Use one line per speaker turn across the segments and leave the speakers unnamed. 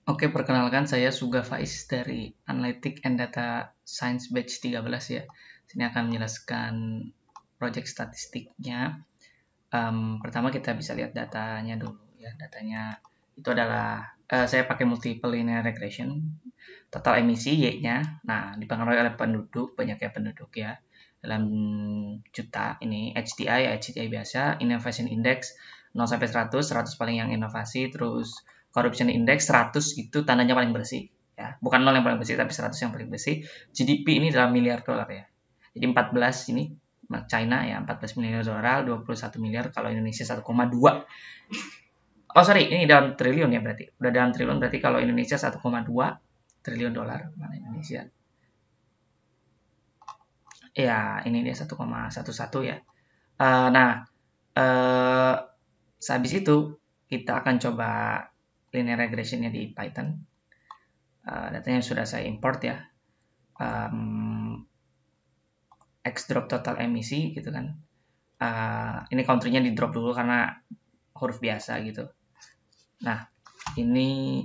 Oke, perkenalkan saya Suga Faiz dari Analytic and Data Science Batch 13 ya. Sini akan menjelaskan project statistiknya. Pertama kita bisa lihat datanya dulu ya. Datanya itu adalah saya pakai multiple linear regression. Total emisi Y-nya. Nah, dipengaruhi oleh penduduk, banyaknya penduduk ya. Dalam juta ini HDI biasa, Innovation Index 0 sampai 100, 100 paling yang inovasi, terus Corruption Index 100 itu tandanya paling bersih ya. Bukan 0 yang paling bersih tapi 100 yang paling bersih. GDP ini dalam miliar dolar ya. Jadi 14 ini China ya 14 miliar dolar, 21 miliar kalau Indonesia 1,2. Oh sorry, ini dalam triliun ya berarti. Udah dalam triliun berarti kalau Indonesia 1,2 triliun dolar. Mana Indonesia? Ya, ini dia 1,11 ya. Nah, sehabis itu kita akan coba linear regressionnya di Python. Datanya sudah saya import ya. X drop total emisi gitu kan. Ini country-nya di drop dulu karena huruf biasa gitu. Nah, ini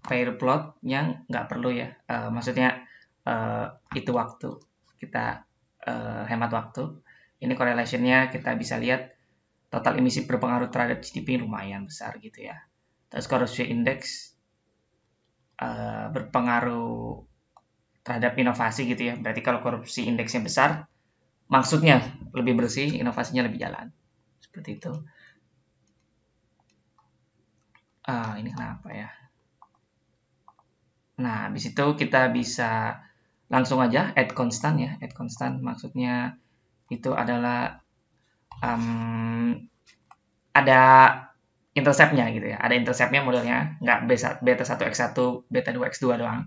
pair plot yang nggak perlu ya. Maksudnya itu waktu kita hemat waktu. Ini correlation-nya kita bisa lihat total emisi berpengaruh terhadap GDP lumayan besar gitu ya. Terus corruption index berpengaruh terhadap inovasi gitu ya. Berarti kalau korupsi indeksnya besar, maksudnya lebih bersih, inovasinya lebih jalan. Seperti itu. Ini kenapa ya? Nah, habis itu kita bisa langsung aja add constant ya. Add constant maksudnya itu adalah ada interceptnya gitu ya. Ada interceptnya modelnya, nggak beta 1 x1, beta 2 x2 doang.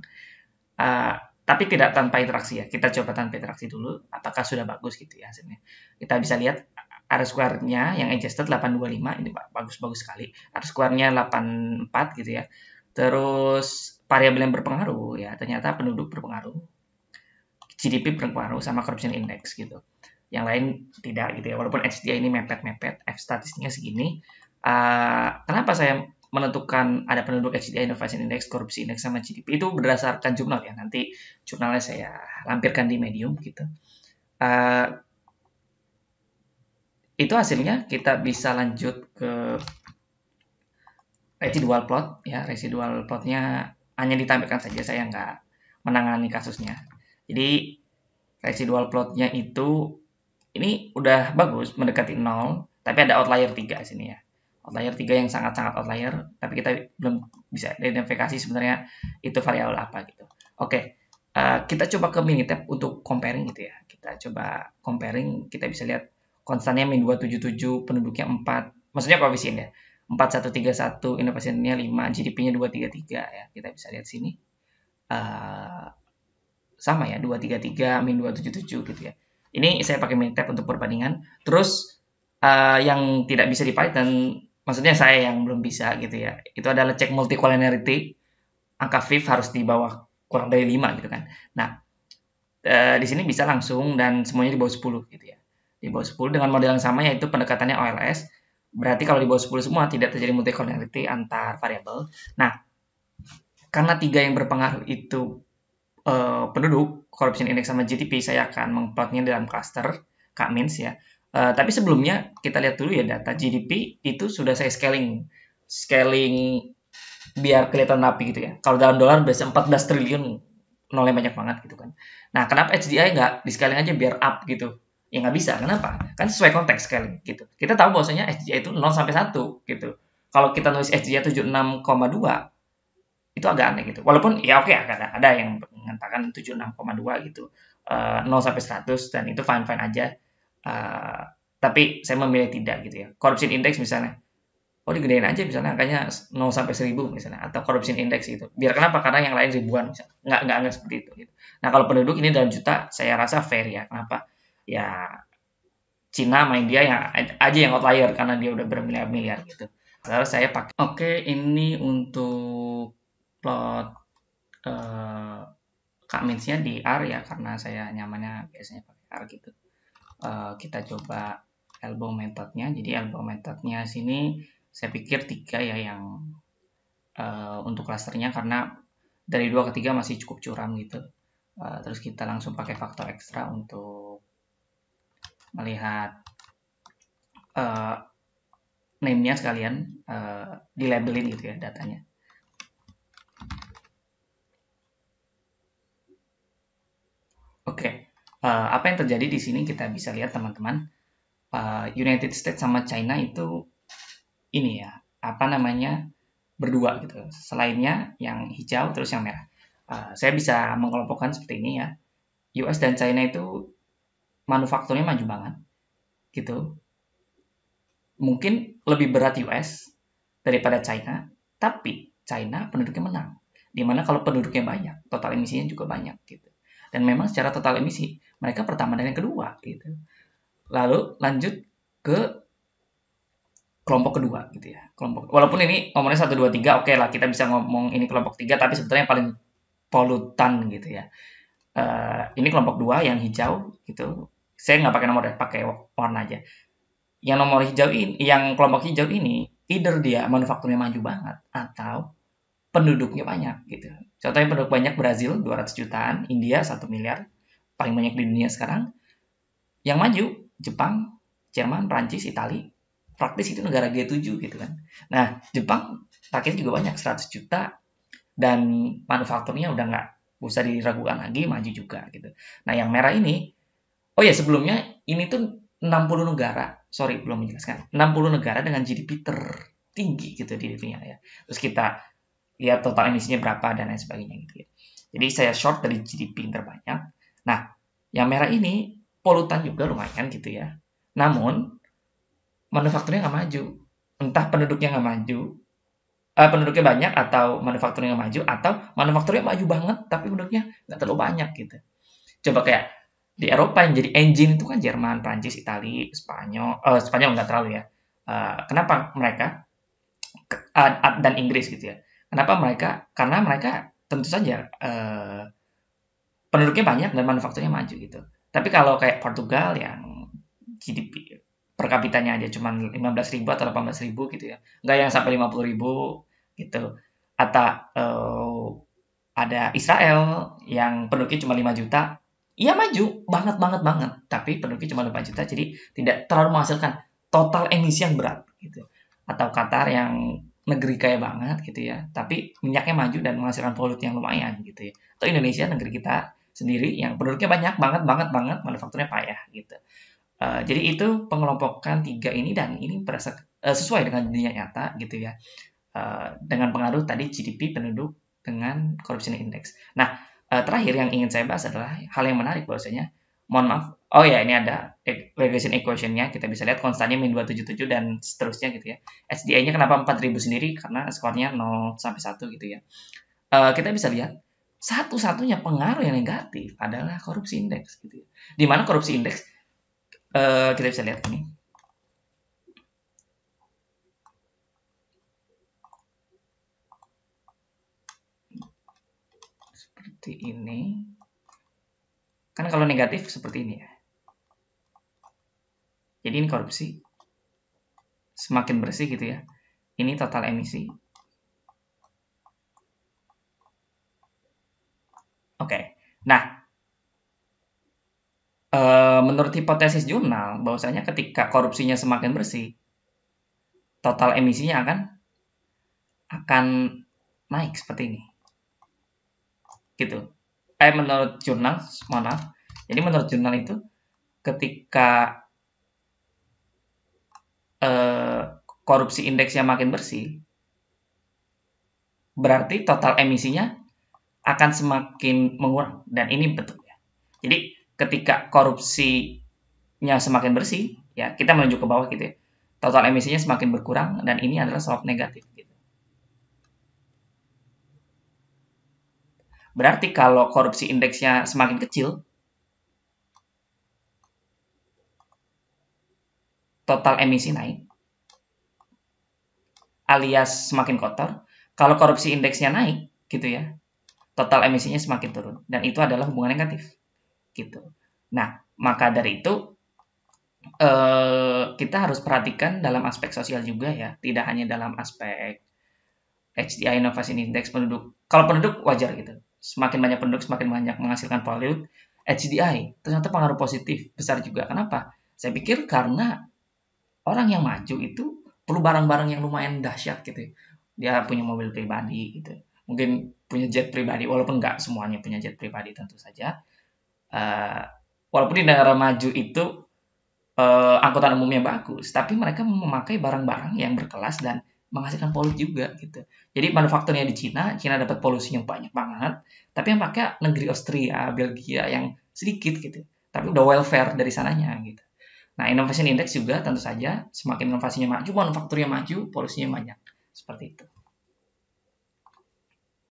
Tapi tidak tanpa interaksi ya. Kita coba tanpa interaksi dulu, apakah sudah bagus gitu ya hasilnya. Kita bisa lihat R square-nya yang adjusted 825, ini bagus-bagus sekali. R square-nya 84 gitu ya. Terus variabel yang berpengaruh ya, ternyata penduduk berpengaruh, GDP berpengaruh, sama corruption index gitu. Yang lain tidak gitu ya. Walaupun HDI ini mepet-mepet, F statistiknya segini. Kenapa saya menentukan ada penduduk HDI, Innovation Index, Korupsi Index, sama GDP itu berdasarkan jurnal ya. Nanti jurnalnya saya lampirkan di Medium gitu. Itu hasilnya kita bisa lanjut ke residual plot ya. Residual plotnya hanya ditampilkan saja, saya nggak menangani kasusnya. Jadi residual plotnya itu ini udah bagus mendekati 0, tapi ada outlier 3 sini ya. Outlier 3 yang sangat-sangat outlier, tapi kita belum bisa identifikasi sebenarnya itu variabel apa gitu. Oke, kita coba ke Minitab untuk comparing gitu ya. Kita coba comparing, kita bisa lihat konstannya min 277, penduduknya 4, maksudnya koefisien ya. 4131, inovasinya 5, GDP-nya 233 ya. Kita bisa lihat sini. Sama ya, 233 min 277 gitu ya. Ini saya pakai Minitab untuk perbandingan. Terus yang tidak bisa di Python, maksudnya saya yang belum bisa gitu ya, itu adalah cek multicollinearity. Angka fifth harus di bawah kurang dari 5 gitu kan. Nah, di sini bisa langsung dan semuanya di bawah 10 gitu ya. Di bawah 10 dengan model yang sama, yaitu pendekatannya OLS. Berarti kalau di bawah 10 semua tidak terjadi multicollinearity antar variabel. Nah, karena 3 yang berpengaruh itu penduduk, corruption index sama GDP, saya akan mengplotnya dalam cluster K-means ya. Tapi sebelumnya kita lihat dulu ya data GDP itu sudah saya scaling biar kelihatan rapi gitu ya. Kalau dalam dolar biasa 14 triliun, nolnya banyak banget gitu kan. Nah, kenapa HDI nggak di scaling aja biar up gitu? Ya nggak bisa, kenapa? Kan sesuai konteks scaling gitu. Kita tahu bahwasanya HDI itu 0 sampai 1 gitu. Kalau kita nulis HDI 76,2, itu agak aneh gitu. Walaupun ya oke, ada yang mengatakan 76,2 gitu. 0 sampai 100 dan itu fine-fine aja. Tapi saya memilih tidak gitu ya. Corruption index misalnya, digedein aja misalnya angkanya 0 sampai 1000 misalnya, atau corruption index gitu. Biar kenapa? Karena yang lain ribuan misalnya. Nggak seperti itu gitu. Nah, kalau penduduk ini dalam juta, saya rasa fair ya. Kenapa? Ya Cina main dia yang aja yang outlier karena dia udah bermiliar-miliar gitu. Lalu saya pakai. Oke, ini untuk plot K-means-nya di R ya, karena saya nyamannya biasanya pakai R gitu. Kita coba elbow methodnya. Jadi elbow methodnya sini Saya pikir 3 ya yang untuk klasternya, karena dari 2 ke 3 masih cukup curam gitu. Terus kita langsung pakai faktor ekstra untuk melihat name-nya sekalian, dilabelin gitu ya datanya. Oke, apa yang terjadi di sini kita bisa lihat teman-teman, United States sama China itu ini ya, apa namanya, berdua gitu. Selainnya yang hijau terus yang merah. Saya bisa mengelompokkan seperti ini ya. US dan China itu manufakturnya maju banget gitu. Mungkin lebih berat US daripada China, tapi China penduduknya menang. Dimana kalau penduduknya banyak, total emisinya juga banyak gitu. Dan memang secara total emisi mereka pertama dan yang kedua gitu. Lalu lanjut ke kelompok kedua gitu ya. Kelompok, walaupun ini nomornya 1 2 3, oke lah kita bisa ngomong ini kelompok 3, tapi sebetulnya yang paling polutan gitu ya. Ini kelompok 2 yang hijau gitu. Saya nggak pakai nomor, pakai warna aja. Yang nomor hijau ini, yang kelompok hijau ini, either dia manufakturnya maju banget atau penduduknya banyak gitu. Contohnya penduduk banyak Brazil 200 jutaan, India 1 miliar, paling banyak di dunia sekarang. Yang maju Jepang, Jerman, Prancis, Italia, praktis itu negara G7 gitu kan. Nah, Jepang rakyatnya juga banyak 100 juta dan manufakturnya udah nggak usah diragukan lagi, maju juga gitu. Nah, yang merah ini, oh ya sebelumnya ini tuh 60 negara, sorry belum menjelaskan, 60 negara dengan GDP tertinggi gitu di dunia ya. Terus kita lihat total emisinya berapa dan lain sebagainya gitu ya. Jadi saya short dari GDP yang terbanyak. Nah, yang merah ini polutan juga lumayan gitu ya. Namun manufakturnya nggak maju. Entah penduduknya nggak maju, penduduknya banyak atau manufakturnya nggak maju, atau manufakturnya maju banget tapi penduduknya nggak terlalu banyak gitu. Coba kayak di Eropa yang jadi engine itu kan Jerman, Prancis, Italia, Spanyol, Spanyol nggak terlalu ya. Kenapa mereka dan Inggris gitu ya? Kenapa mereka? Karena mereka tentu saja penduduknya banyak dan manufakturnya maju gitu. Tapi kalau kayak Portugal yang GDP per kapitanya aja cuma 15.000 atau 18.000 gitu ya, nggak yang sampai 50.000 gitu. Atau ada Israel yang penduduknya cuma 5 juta, iya maju banget banget banget, tapi penduduknya cuma 5 juta, jadi tidak terlalu menghasilkan total emisi yang berat gitu. Atau Qatar yang negeri kaya banget gitu ya, tapi minyaknya maju dan menghasilkan polutan yang lumayan gitu ya. Atau Indonesia negeri kita sendiri yang penduduknya banyak banget banget banget, manufakturnya payah gitu. Jadi itu pengelompokan 3 ini, dan ini sesuai dengan dunia nyata gitu ya. Dengan pengaruh tadi GDP, penduduk, dengan corruption index. Nah, terakhir yang ingin saya bahas adalah hal yang menarik bahwasanya, mohon maaf, oh ya ini ada regression equation-nya, kita bisa lihat konstannya min 277 dan seterusnya gitu ya. HDI-nya kenapa 4000 sendiri? Karena skornya 0 sampai 1 gitu ya. Kita bisa lihat satu-satunya pengaruh yang negatif adalah korupsi indeks gitu ya. Di mana korupsi indeks, kita bisa lihat ini. Seperti ini. Kan kalau negatif seperti ini ya. Jadi ini korupsi. Semakin bersih gitu ya. Ini total emisi. Oke. Nah, menurut hipotesis jurnal, bahwasanya ketika korupsinya semakin bersih, total emisinya akan naik seperti ini. Gitu. Menurut jurnal, mohon maaf. Jadi menurut jurnal itu, ketika korupsi indeksnya makin bersih, berarti total emisinya akan semakin mengurang, dan ini betul ya. Jadi ketika korupsinya semakin bersih, ya kita menuju ke bawah gitu ya, total emisinya semakin berkurang, dan ini adalah slope negatif gitu. Berarti kalau korupsi indeksnya semakin kecil, total emisi naik, alias semakin kotor. Kalau korupsi indeksnya naik gitu ya, total emisinya semakin turun, dan itu adalah hubungan negatif gitu. Nah, maka dari itu kita harus perhatikan dalam aspek sosial juga ya, tidak hanya dalam aspek HDI Innovation Index penduduk. Kalau penduduk wajar gitu, semakin banyak penduduk semakin banyak menghasilkan pollute. HDI ternyata pengaruh positif besar juga. Kenapa? Saya pikir karena orang yang maju itu perlu barang-barang yang lumayan dahsyat gitu. Dia punya mobil pribadi gitu, mungkin punya jet pribadi, walaupun nggak semuanya punya jet pribadi tentu saja. Uh, Walaupun di negara maju itu angkutan umumnya bagus, tapi mereka memakai barang-barang yang berkelas dan menghasilkan polusi juga gitu. Jadi manufakturnya di Cina, Cina dapat polusinya banyak banget, tapi yang pakai negeri Austria, Belgia yang sedikit gitu. Tapi udah welfare dari sananya gitu. Nah, Innovation Index juga tentu saja semakin inovasinya maju, manufakturnya maju, polusinya banyak. Seperti itu.